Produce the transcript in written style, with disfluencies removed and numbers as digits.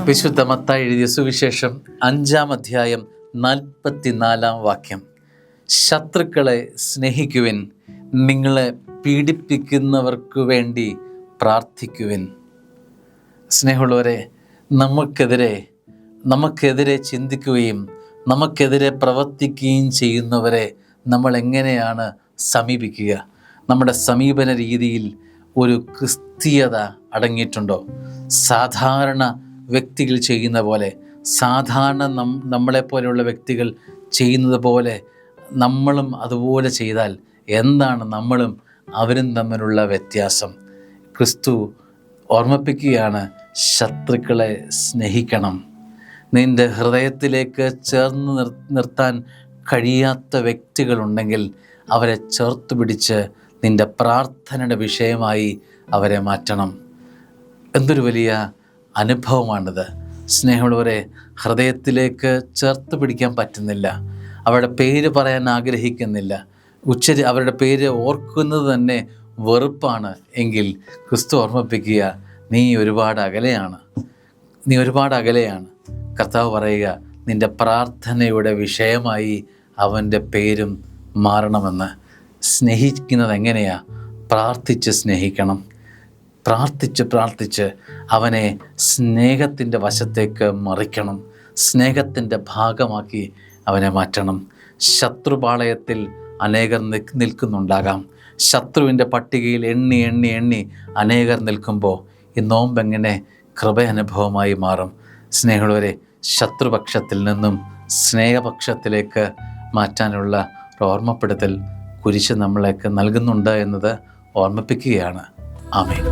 വിശുദ്ധ മത്തായി എഴുതിയ സുവിശേഷം 5-ാം അധ്യായം 44-ാം വാക്യം. ശത്രുക്കളെ സ്നേഹിക്കുവിൻ, നിങ്ങളെ പീഡിപ്പിക്കുന്നവർക്ക് വേണ്ടി പ്രാർത്ഥിക്കുവിൻ. സ്നേഹമുള്ളവരെ, നമുക്കെതിരെ ചിന്തിക്കുകയും നമുക്കെതിരെ പ്രവർത്തിക്കുകയും ചെയ്യുന്നവരെ നമ്മൾ എങ്ങനെയാണ് സമീപിക്കുക? നമ്മുടെ സമീപന രീതിയിൽ ഒരു ക്രിസ്തീയത അടങ്ങിയിട്ടുണ്ടോ? സാധാരണ വ്യക്തികൾ ചെയ്യുന്ന പോലെ, സാധാരണ നമ്മളെപ്പോലെയുള്ള വ്യക്തികൾ ചെയ്യുന്നത് പോലെ നമ്മളും അതുപോലെ ചെയ്താൽ എന്താണ് നമ്മളും അവരും തമ്മിലുള്ള വ്യത്യാസം? ക്രിസ്തു ഓർമ്മിപ്പിക്കുകയാണ്, ശത്രുക്കളെ സ്നേഹിക്കണം. നിൻ്റെ ഹൃദയത്തിലേക്ക് ചേർന്ന് നിർത്താൻ കഴിയാത്ത വ്യക്തികളുണ്ടെങ്കിൽ അവരെ ചേർത്ത് പിടിച്ച് നിൻ്റെ പ്രാർത്ഥനയുടെ വിഷയമായി അവരെ മാറ്റണം. എന്തൊരു വലിയ അനുഭവമാണിത്. സ്നേഹമുള്ളവരെ, ഹൃദയത്തിലേക്ക് ചേർത്ത് പിടിക്കാൻ പറ്റുന്നില്ല, അവരുടെ പേര് പറയാൻ ആഗ്രഹിക്കുന്നില്ല, അവരുടെ പേര് ഓർക്കുന്നത് തന്നെ വെറുപ്പാണ് എങ്കിൽ ക്രിസ്തു ഓർമ്മിപ്പിക്കുക, നീ ഒരുപാട് അകലെയാണ്. കർത്താവ് പറയുക, നിൻ്റെ പ്രാർത്ഥനയുടെ വിഷയമായി അവൻ്റെ പേരും മാറണമെന്ന്. സ്നേഹിക്കുന്നത് എങ്ങനെയാ? പ്രാർത്ഥിച്ച് സ്നേഹിക്കണം. പ്രാർത്ഥിച്ച് അവനെ സ്നേഹത്തിൻ്റെ വശത്തേക്ക് മറിക്കണം, സ്നേഹത്തിൻ്റെ ഭാഗമാക്കി അവനെ മാറ്റണം. ശത്രുപാളയത്തിൽ അനേകർ നിൽക്കുന്നുണ്ടാകാം. ശത്രുവിൻ്റെ പട്ടികയിൽ എണ്ണി അനേകർ നിൽക്കുമ്പോൾ ഈ നോമ്പെങ്ങനെ കൃപയനുഭവമായി മാറും? സ്നേഹമുള്ളവരെ, ശത്രുപക്ഷത്തിൽ നിന്നും സ്നേഹപക്ഷത്തിലേക്ക് മാറ്റാനുള്ള ഒരു ഓർമ്മപ്പെടുത്തൽ കുരിശ് നമ്മളേക്ക് നൽകുന്നുണ്ട് എന്നത് ഓർമ്മിപ്പിക്കുകയാണ്. ആമേൻ.